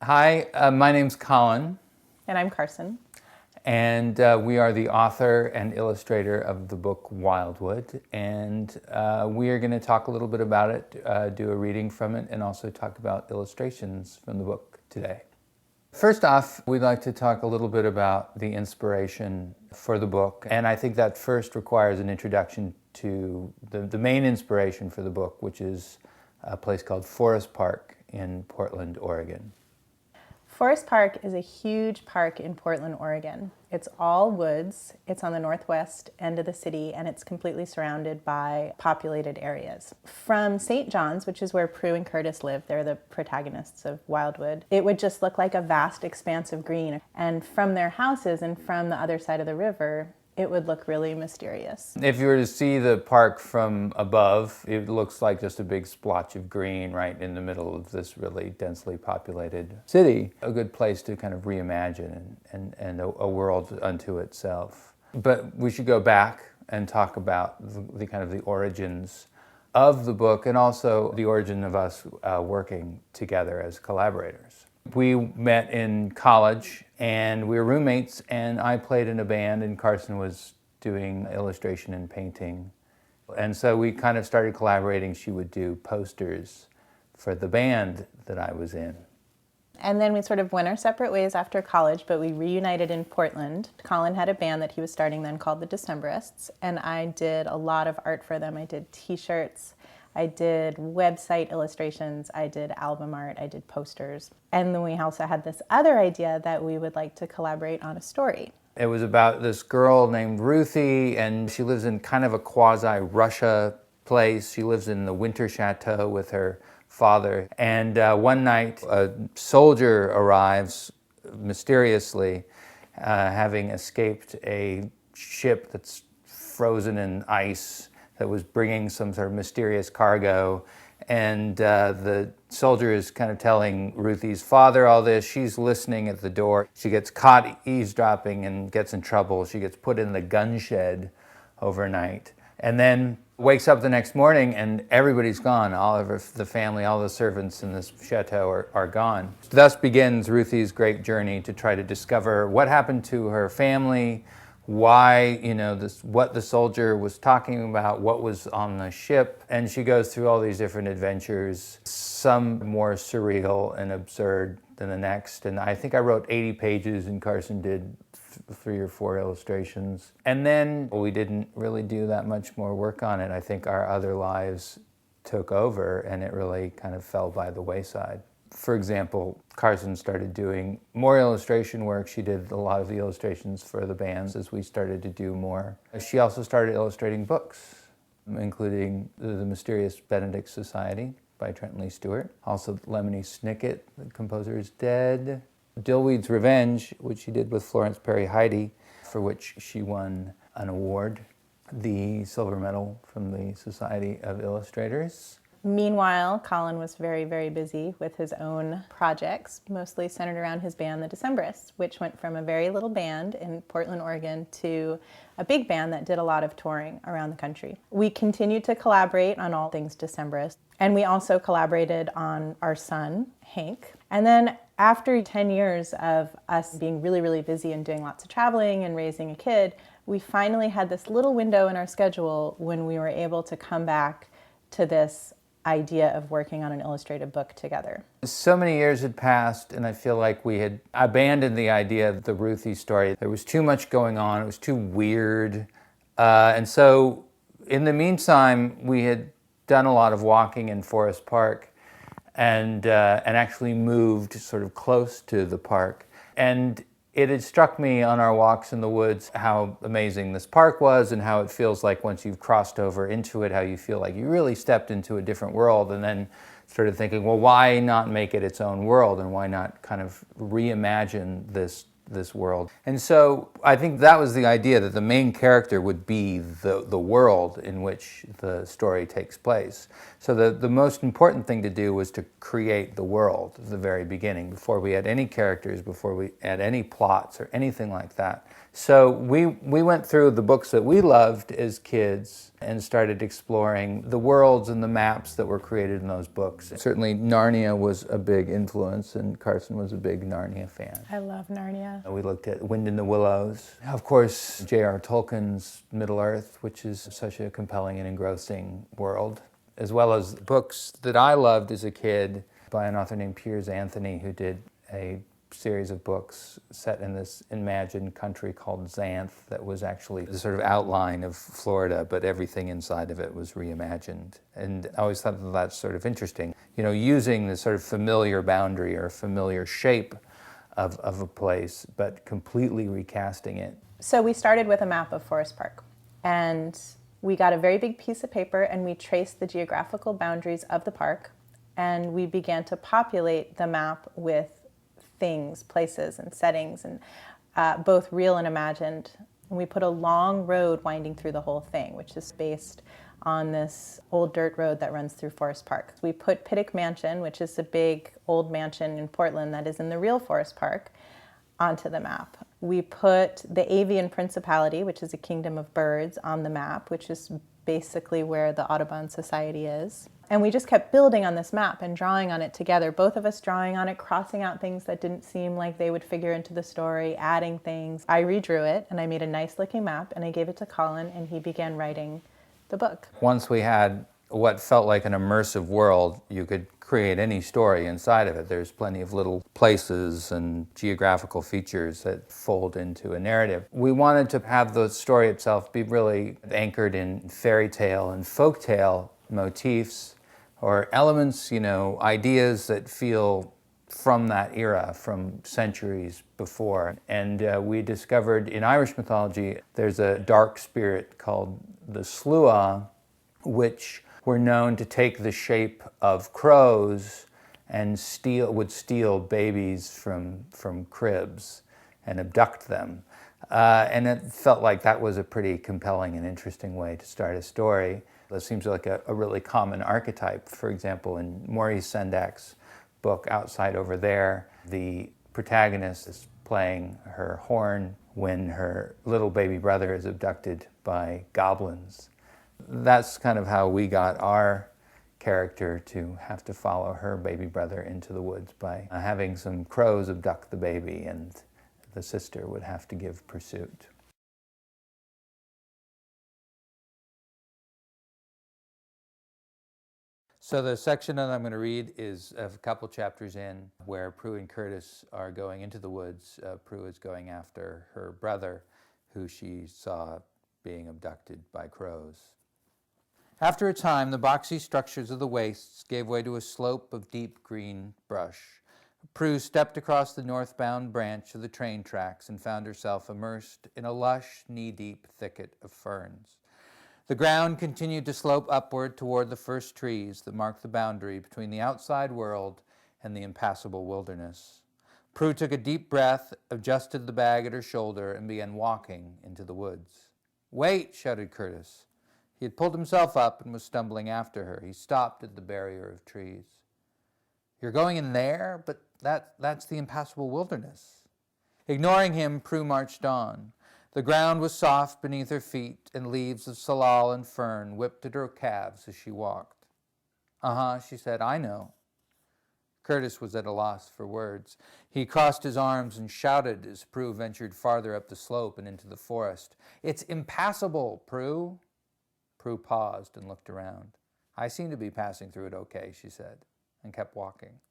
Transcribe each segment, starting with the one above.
Hi, my name's Colin, And I'm Carson. and we are the author and illustrator of the book Wildwood, and we are going to talk a little bit about it, do a reading from it, and also talk about illustrations from the book today. First off, we'd like to talk a little bit about the inspiration for the book, and I think that first requires an introduction to the main inspiration for the book, which is a place called Forest Park in Portland, Oregon. Forest Park is a huge park in Portland, Oregon. It's all woods, it's on the northwest end of the city, and it's completely surrounded by populated areas. From St. John's, which is where Prue and Curtis live, they're the protagonists of Wildwood, it would just look like a vast expanse of green. And from their houses and from the other side of the river, it would look really mysterious. If you were to see the park from above, it looks like just a big splotch of green right in the middle of this really densely populated city. A good place to kind of reimagine and a world unto itself. But we should go back and talk about the kind of the origins of the book and also the origin of us working together as collaborators. We met in college and we were roommates, and I played in a band and Carson was doing illustration and painting. And so we kind of started collaborating. She would do posters for the band that I was in. And then we sort of went our separate ways after college, but we reunited in Portland. Colin had a band that he was starting then called the Decemberists, and I did a lot of art for them. I did t-shirts, I did website illustrations, I did album art, I did posters. And then we also had this other idea that we would like to collaborate on a story. It was about this girl named Ruthie, and she lives in kind of a quasi-Russia place. She lives in the Winter Chateau with her father. And one night, a soldier arrives mysteriously, having escaped a ship that's frozen in ice that was bringing some sort of mysterious cargo. And the soldier is kind of telling Ruthie's father all this. She's listening at the door. She gets caught eavesdropping and gets in trouble. She gets put in the gun shed overnight. And then wakes up the next morning and everybody's gone. All of the family, all the servants in this chateau are gone. Thus begins Ruthie's great journey to try to discover what happened to her family, why, what the soldier was talking about, what was on the ship. And she goes through all these different adventures, some more surreal and absurd than the next. And I think I wrote 80 pages and Carson did 3 or 4 illustrations. And then we didn't really do that much more work on it. I think our other lives took over and it really kind of fell by the wayside. For example, Carson started doing more illustration work. She did a lot of the illustrations for the bands as we started to do more. She also started illustrating books, including The Mysterious Benedict Society by Trenton Lee Stewart. Also Lemony Snicket, the composer, is dead. Dillweed's Revenge, which she did with Florence Perry Heidi, for which she won an award, the silver medal from the Society of Illustrators. Meanwhile, Colin was very, very busy with his own projects, mostly centered around his band, the Decemberists, which went from a very little band in Portland, Oregon, to a big band that did a lot of touring around the country. We continued to collaborate on all things Decemberist, and we also collaborated on our son, Hank. And then after 10 years of us being really, really busy and doing lots of traveling and raising a kid, we finally had this little window in our schedule when we were able to come back to this idea of working on an illustrated book together. So many years had passed and I feel like we had abandoned the idea of the Ruthie story. There was too much going on, it was too weird. And so in the meantime, we had done a lot of walking in Forest Park and actually moved sort of close to the park. And it had struck me on our walks in the woods how amazing this park was and how it feels like once you've crossed over into it, how you feel like you really stepped into a different world, and then started thinking, well, why not make it its own world and why not kind of reimagine this world? And so I think that was the idea, that the main character would be the world in which the story takes place. So the most important thing to do was to create the world at the very beginning, before we had any characters, before we had any plots or anything like that. So we went through the books that we loved as kids and started exploring the worlds and the maps that were created in those books. Certainly Narnia was a big influence, and Carson was a big Narnia fan. I love Narnia. We looked at Wind in the Willows. Of course, J.R. Tolkien's Middle-earth, which is such a compelling and engrossing world, as well as books that I loved as a kid by an author named Piers Anthony, who did a series of books set in this imagined country called Xanth that was actually the sort of outline of Florida, but everything inside of it was reimagined. And I always thought that that's sort of interesting. You know, using the sort of familiar boundary or familiar shape of a place, but completely recasting it. So we started with a map of Forest Park, and we got a very big piece of paper and we traced the geographical boundaries of the park, and we began to populate the map with things, places, and settings, and both real and imagined. And we put a long road winding through the whole thing, which is based on this old dirt road that runs through Forest Park. We put Pittock Mansion, which is a big old mansion in Portland that is in the real Forest Park, onto the map. We put the Avian Principality, which is a kingdom of birds, on the map, which is basically where the Audubon Society is. And we just kept building on this map and drawing on it together, both of us drawing on it, crossing out things that didn't seem like they would figure into the story, adding things. I redrew it and I made a nice looking map and I gave it to Colin and he began writing the book. Once we had what felt like an immersive world, you could create any story inside of it. There's plenty of little places and geographical features that fold into a narrative. We wanted to have the story itself be really anchored in fairy tale and folk tale motifs or elements, you know, ideas that feel from that era, from centuries before. And we discovered in Irish mythology, there's a dark spirit called the Slua, which were known to take the shape of crows and would steal babies from cribs and abduct them. And it felt like that was a pretty compelling and interesting way to start a story. That seems like a really common archetype. For example, in Maurice Sendak's book, Outside Over There, the protagonist is playing her horn when her little baby brother is abducted by goblins. That's kind of how we got our character to have to follow her baby brother into the woods by having some crows abduct the baby, and the sister would have to give pursuit. So the section that I'm going to read is a couple chapters in where Prue and Curtis are going into the woods. Prue is going after her brother, who she saw being abducted by crows. After a time, the boxy structures of the wastes gave way to a slope of deep green brush. Prue stepped across the northbound branch of the train tracks and found herself immersed in a lush, knee-deep thicket of ferns. The ground continued to slope upward toward the first trees that marked the boundary between the outside world and the impassable wilderness. Prue took a deep breath, adjusted the bag at her shoulder, and began walking into the woods. "Wait!" shouted Curtis. He had pulled himself up and was stumbling after her. He stopped at the barrier of trees. "You're going in there? But that's the impassable wilderness." Ignoring him, Prue marched on. The ground was soft beneath her feet, and leaves of salal and fern whipped at her calves as she walked. "Uh-huh," she said, "I know." Curtis was at a loss for words. He crossed his arms and shouted as Prue ventured farther up the slope and into the forest. "It's impassable, Prue." Prue paused and looked around. "I seem to be passing through it okay," she said, and kept walking.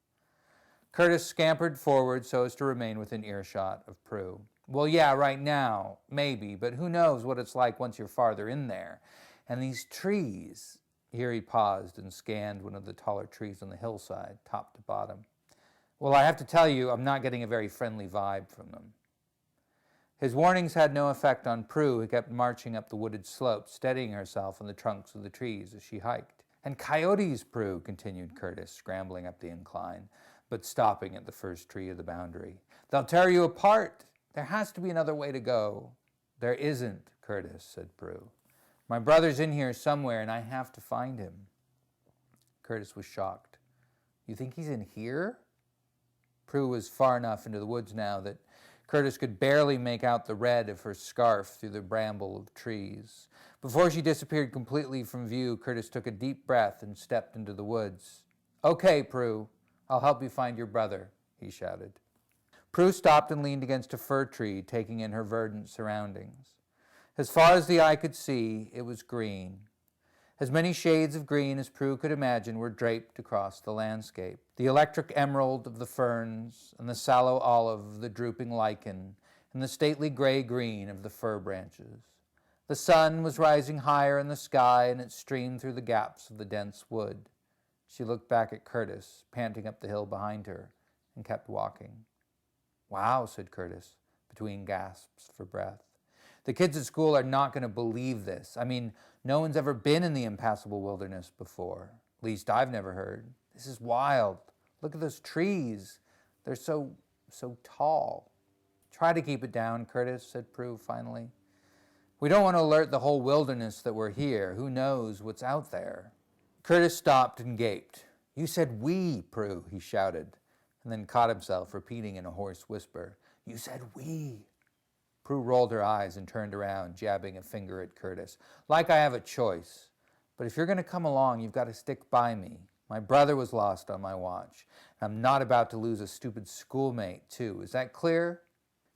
Curtis scampered forward so as to remain within earshot of Prue. "Well, yeah, right now, maybe, but who knows what it's like once you're farther in there. And these trees..." Here he paused and scanned one of the taller trees on the hillside, top to bottom. "Well, I have to tell you, I'm not getting a very friendly vibe from them." His warnings had no effect on Prue, who kept marching up the wooded slope, steadying herself on the trunks of the trees as she hiked. "And coyotes, Prue," continued Curtis, scrambling up the incline, but stopping at the first tree of the boundary. "They'll tear you apart. There has to be another way to go." "There isn't, Curtis," said Prue. "My brother's in here somewhere, and I have to find him." Curtis was shocked. "You think he's in here?" Prue was far enough into the woods now that Curtis could barely make out the red of her scarf through the bramble of trees. Before she disappeared completely from view, Curtis took a deep breath and stepped into the woods. "Okay, Prue, I'll help you find your brother," he shouted. Prue stopped and leaned against a fir tree, taking in her verdant surroundings. As far as the eye could see, it was green. As many shades of green as Prue could imagine were draped across the landscape. The electric emerald of the ferns, and the sallow olive of the drooping lichen, and the stately gray-green of the fir branches. The sun was rising higher in the sky, and it streamed through the gaps of the dense wood. She looked back at Curtis, panting up the hill behind her, and kept walking. "Wow," said Curtis, between gasps for breath. "The kids at school are not going to believe this. I mean, no one's ever been in the impassable wilderness before. At least I've never heard. This is wild. Look at those trees. They're so tall." "Try to keep it down, Curtis," said Prue finally. "We don't want to alert the whole wilderness that we're here. Who knows what's out there?" Curtis stopped and gaped. "You said we, Prue," he shouted, and then caught himself repeating in a hoarse whisper, "You said we." Prue rolled her eyes and turned around, jabbing a finger at Curtis. "Like I have a choice. But if you're going to come along, you've got to stick by me. My brother was lost on my watch. I'm not about to lose a stupid schoolmate, too. Is that clear?"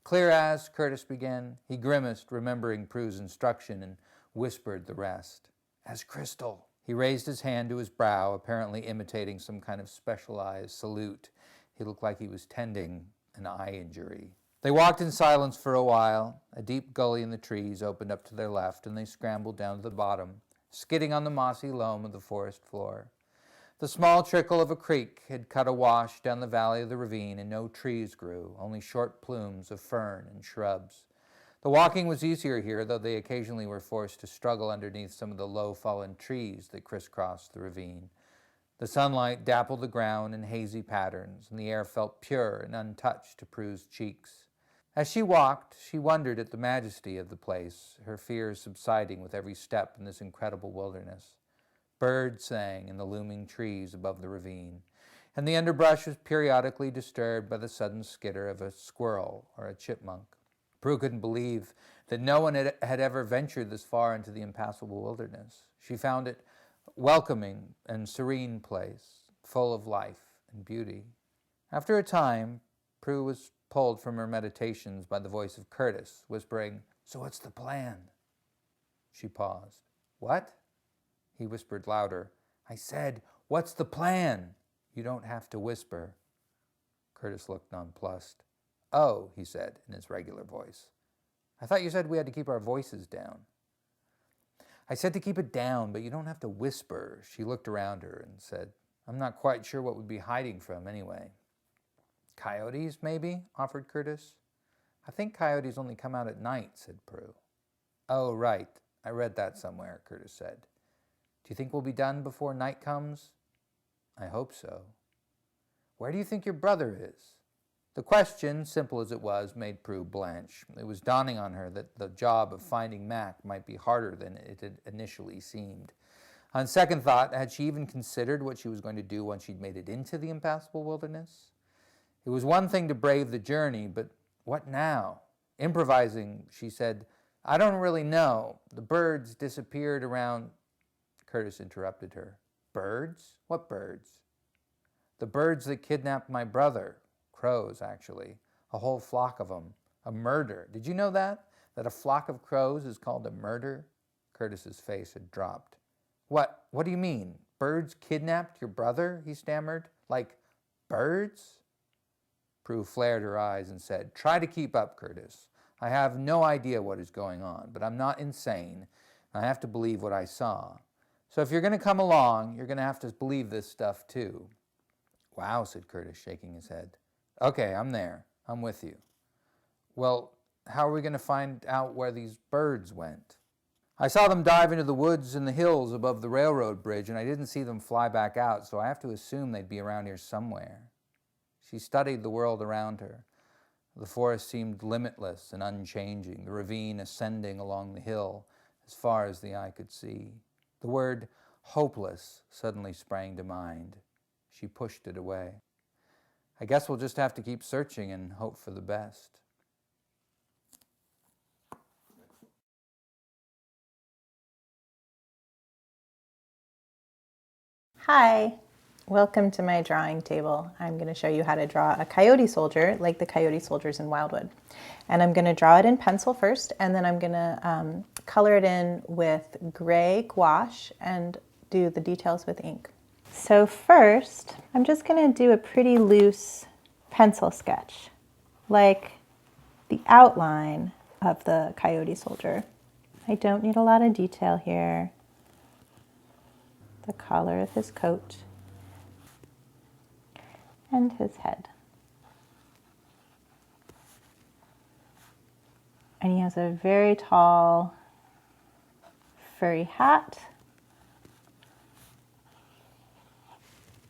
"Clear as," Curtis began. He grimaced, remembering Prue's instruction, and whispered the rest. "As crystal." He raised his hand to his brow, apparently imitating some kind of specialized salute. He looked like he was tending an eye injury. They walked in silence for a while. A deep gully in the trees opened up to their left, and they scrambled down to the bottom, skidding on the mossy loam of the forest floor. The small trickle of a creek had cut a wash down the valley of the ravine, and no trees grew, only short plumes of fern and shrubs. The walking was easier here, though they occasionally were forced to struggle underneath some of the low fallen trees that crisscrossed the ravine. The sunlight dappled the ground in hazy patterns, and the air felt pure and untouched to Prue's cheeks. As she walked, she wondered at the majesty of the place, her fears subsiding with every step in this incredible wilderness. Birds sang in the looming trees above the ravine, and the underbrush was periodically disturbed by the sudden skitter of a squirrel or a chipmunk. Prue couldn't believe that no one had ever ventured this far into the impassable wilderness. She found it a welcoming and serene place, full of life and beauty. After a time, Prue was pulled from her meditations by the voice of Curtis, whispering, "So what's the plan?" She paused. "What?" He whispered louder. "I said, what's the plan?" "You don't have to whisper." Curtis looked nonplussed. "Oh," he said in his regular voice. "I thought you said we had to keep our voices down." "I said to keep it down, but you don't have to whisper." She looked around her and said, "I'm not quite sure what we'd be hiding from anyway." "Coyotes, maybe?" offered Curtis. "I think coyotes only come out at night," said Prue. "Oh, right. I read that somewhere," Curtis said. "Do you think we'll be done before night comes?" "I hope so." "Where do you think your brother is?" The question, simple as it was, made Prue blanch. It was dawning on her that the job of finding Mac might be harder than it had initially seemed. On second thought, had she even considered what she was going to do once she'd made it into the impassable wilderness? It was one thing to brave the journey, but what now? Improvising, she said, "I don't really know. The birds disappeared around..." Curtis interrupted her. "Birds? What birds?" "The birds that kidnapped my brother. Crows, actually. A whole flock of them. A murder. Did you know that? That a flock of crows is called a murder?" Curtis's face had dropped. What do you mean? Birds kidnapped your brother?" he stammered. "Like birds?" Prue flared her eyes and said, "Try to keep up, Curtis. I have no idea what is going on, but I'm not insane. I have to believe what I saw. So if you're going to come along, you're going to have to believe this stuff too." "Wow," said Curtis, shaking his head. "Okay, I'm there. I'm with you." "Well, how are we going to find out where these birds went?" "I saw them dive into the woods and the hills above the railroad bridge, and I didn't see them fly back out, so I have to assume they'd be around here somewhere." She studied the world around her. The forest seemed limitless and unchanging, the ravine ascending along the hill as far as the eye could see. The word hopeless suddenly sprang to mind. She pushed it away. "I guess we'll just have to keep searching and hope for the best." Hi, welcome to my drawing table. I'm going to show you how to draw a coyote soldier like the coyote soldiers in Wildwood. And I'm going to draw it in pencil first, and then I'm going to color it in with gray gouache and do the details with ink. So first, I'm just going to do a pretty loose pencil sketch, like the outline of the coyote soldier. I don't need a lot of detail here. The color of his coat and his head. And he has a very tall, furry hat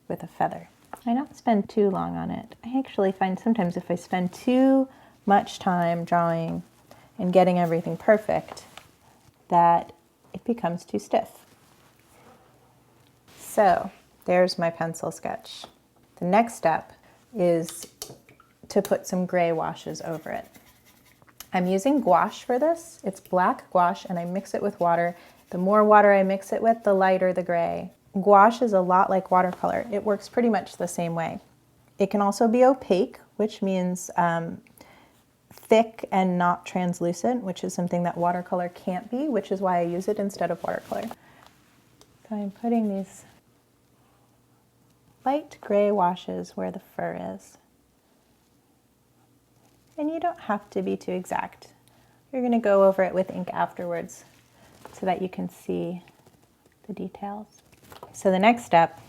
with a feather. I don't spend too long on it. I actually find sometimes if I spend too much time drawing and getting everything perfect, that it becomes too stiff. So there's my pencil sketch. The next step is to put some gray washes over it. I'm using gouache for this. It's black gouache and I mix it with water. The more water I mix it with, the lighter the gray. Gouache is a lot like watercolor. It works pretty much the same way. It can also be opaque, which means thick and not translucent, which is something that watercolor can't be, which is why I use it instead of watercolor. So I'm putting these light gray washes where the fur is. And you don't have to be too exact. You're going to go over it with ink afterwards so that you can see the details. So the next step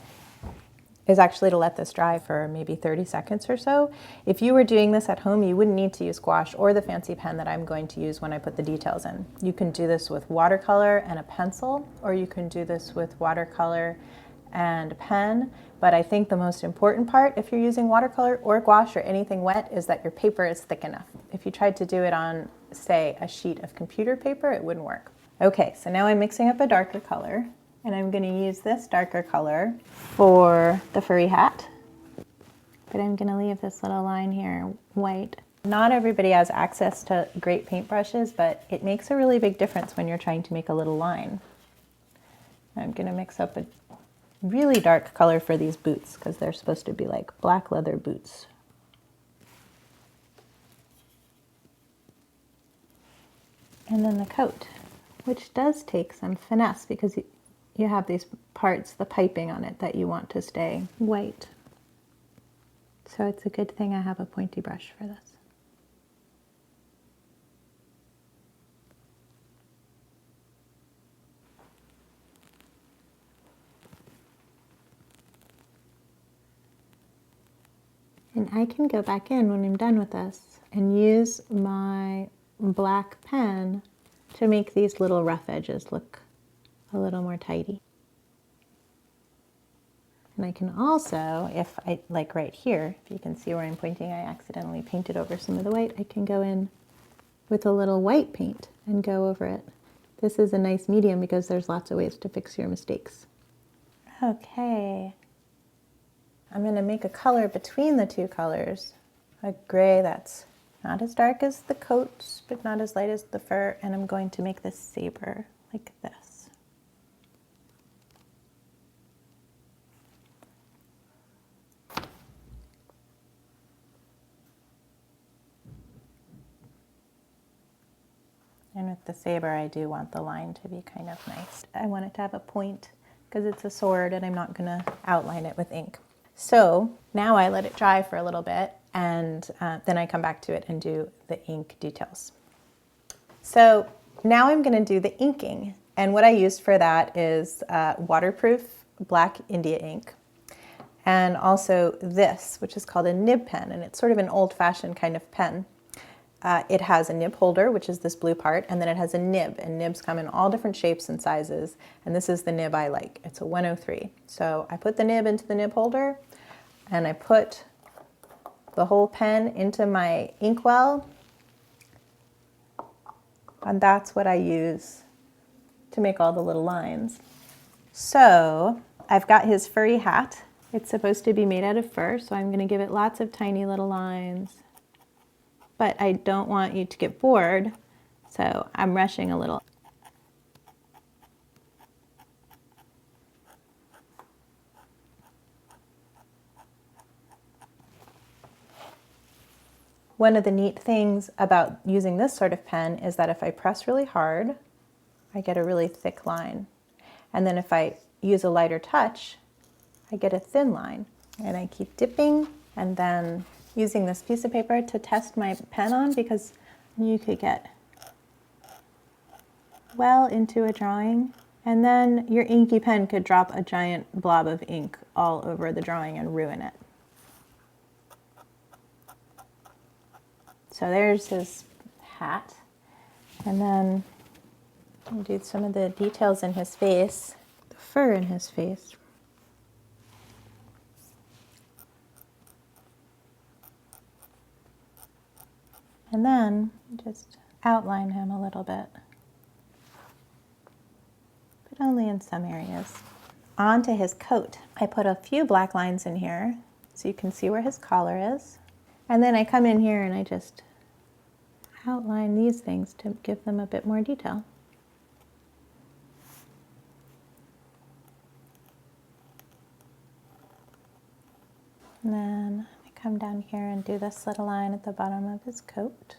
is actually to let this dry for maybe 30 seconds or so. If you were doing this at home, you wouldn't need to use gouache or the fancy pen that I'm going to use when I put the details in. You can do this with watercolor and a pencil, or you can do this with watercolor and a pen. But I think the most important part, if you're using watercolor or gouache or anything wet, is that your paper is thick enough. If you tried to do it on, say, a sheet of computer paper, it wouldn't work. Okay, so now I'm mixing up a darker color, and I'm going to use this darker color for the furry hat. But I'm going to leave this little line here white. Not everybody has access to great paintbrushes, but it makes a really big difference when you're trying to make a little line. I'm going to mix up a really dark color for these boots because they're supposed to be like black leather boots. And then the coat, which does take some finesse because you have these parts, the piping on it, that you want to stay white. So it's a good thing I have a pointy brush for this. And I can go back in when I'm done with this and use my black pen to make these little rough edges look a little more tidy. And I can also, if I, like right here, if you can see where I'm pointing, I accidentally painted over some of the white. I can go in with a little white paint and go over it. This is a nice medium because there's lots of ways to fix your mistakes. Okay. I'm going to make a color between the two colors, a gray that's not as dark as the coat, but not as light as the fur, and I'm going to make this saber like this. And with the saber, I do want the line to be kind of nice. I want it to have a point because it's a sword and I'm not going to outline it with ink. So now I let it dry for a little bit and then I come back to it and do the ink details. So now I'm going to do the inking, and what I used for that is waterproof black India ink, and also this, which is called a nib pen, and it's sort of an old-fashioned kind of pen. It has a nib holder, which is this blue part, and then it has a nib, and nibs come in all different shapes and sizes, and this is the nib I like. It's a 103. So I put the nib into the nib holder, and I put the whole pen into my inkwell, and that's what I use to make all the little lines. So I've got his furry hat. It's supposed to be made out of fur, so I'm going to give it lots of tiny little lines. But I don't want you to get bored, so I'm rushing a little. One of the neat things about using this sort of pen is that if I press really hard, I get a really thick line. And then if I use a lighter touch, I get a thin line. And I keep dipping and then using this piece of paper to test my pen on, because you could get well into a drawing, and then your inky pen could drop a giant blob of ink all over the drawing and ruin it. So there's his hat, and then I'll do some of the details in his face, the fur in his face. And then just outline him a little bit, but only in some areas. On to his coat. I put a few black lines in here so you can see where his collar is. And then I come in here and I just outline these things to give them a bit more detail. And then I come down here and do this little line at the bottom of his coat.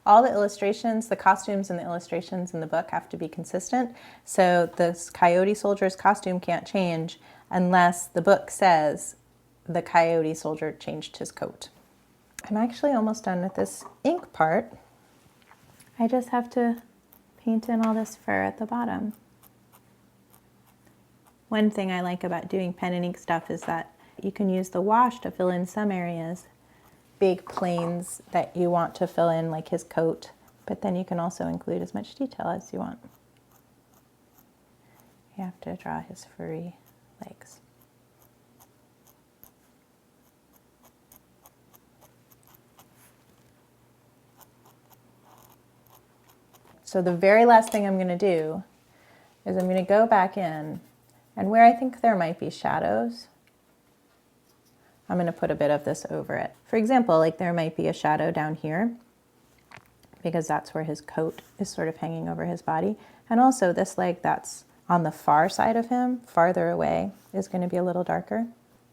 All the illustrations, the costumes and the illustrations in the book have to be consistent. So this coyote soldier's costume can't change unless the book says the coyote soldier changed his coat. I'm actually almost done with this ink part. I just have to paint in all this fur at the bottom. One thing I like about doing pen and ink stuff is that you can use the wash to fill in some areas, big planes that you want to fill in, like his coat, but then you can also include as much detail as you want. You have to draw his furry legs. So the very last thing I'm going to do is I'm going to go back in, and where I think there might be shadows, I'm going to put a bit of this over it. For example, like there might be a shadow down here because that's where his coat is sort of hanging over his body. And also this leg that's on the far side of him, farther away, is going to be a little darker.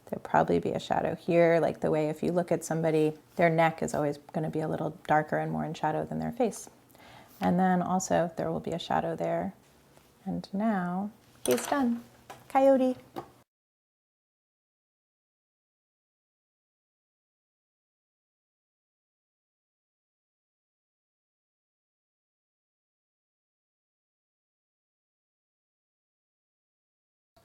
There'll probably be a shadow here, like the way if you look at somebody, their neck is always going to be a little darker and more in shadow than their face. And then also there will be a shadow there. And now he's done. Coyote.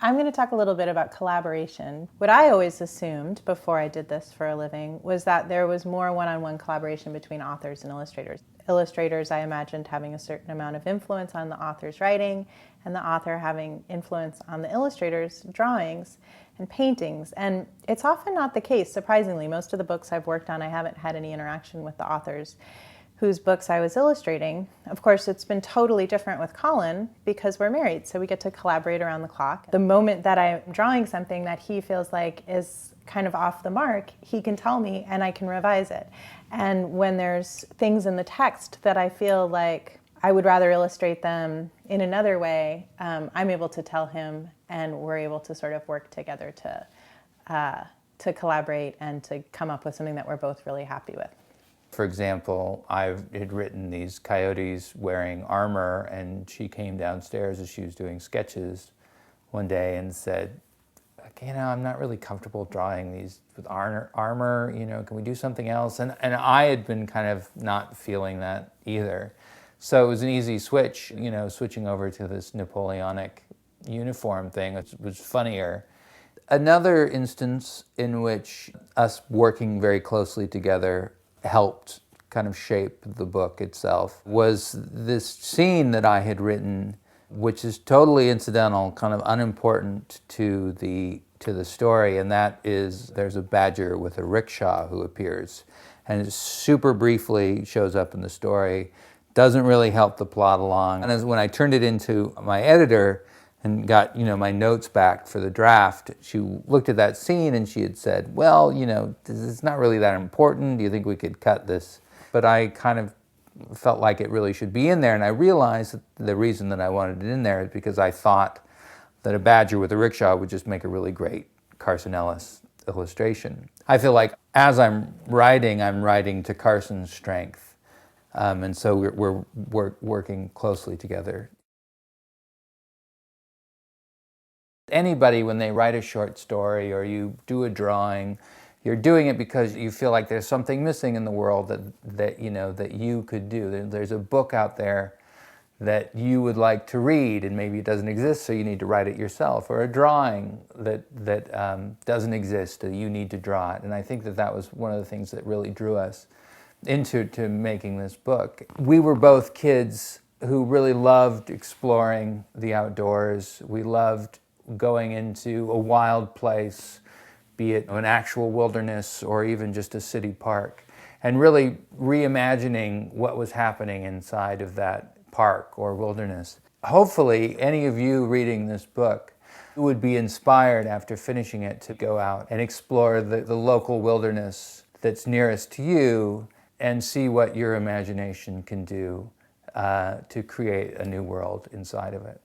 I'm going to talk a little bit about collaboration. What I always assumed before I did this for a living was that there was more one-on-one collaboration between authors and illustrators. Illustrators, I imagined having a certain amount of influence on the author's writing, and the author having influence on the illustrator's drawings and paintings. And it's often not the case, surprisingly. Most of the books I've worked on, I haven't had any interaction with the authors whose books I was illustrating. Of course, it's been totally different with Colin because we're married, so we get to collaborate around the clock. The moment that I'm drawing something that he feels like is kind of off the mark, he can tell me and I can revise it. And when there's things in the text that I feel like I would rather illustrate them in another way, I'm able to tell him, and we're able to sort of work together to collaborate and to come up with something that we're both really happy with. For example, I had written these coyotes wearing armor, and she came downstairs as she was doing sketches one day and said, I'm not really comfortable drawing these with armor, can we do something else? And I had been kind of not feeling that either. So it was an easy switch, switching over to this Napoleonic uniform thing, which was funnier. Another instance in which us working very closely together helped kind of shape the book itself was this scene that I had written, which is totally incidental, kind of unimportant to the story, and that is there's a badger with a rickshaw who appears, and it super briefly shows up in the story, doesn't really help the plot along. And when I turned it into my editor and got my notes back for the draft, she looked at that scene and she had said, well, it's not really that important. Do you think we could cut this? But I kind of felt like it really should be in there, and I realized that the reason that I wanted it in there is because I thought that a badger with a rickshaw would just make a really great Carson Ellis illustration. I feel like as I'm writing to Carson's strength. And so we're working closely together. Anybody, when they write a short story or you do a drawing, you're doing it because you feel like there's something missing in the world that you could do. There's a book out there that you would like to read, and maybe it doesn't exist, so you need to write it yourself, or a drawing that doesn't exist, and you need to draw it. And I think that was one of the things that really drew us into making this book. We were both kids who really loved exploring the outdoors. We loved going into a wild place, be it an actual wilderness or even just a city park, and really reimagining what was happening inside of that park or wilderness. Hopefully, any of you reading this book would be inspired after finishing it to go out and explore the local wilderness that's nearest to you and see what your imagination can do to create a new world inside of it.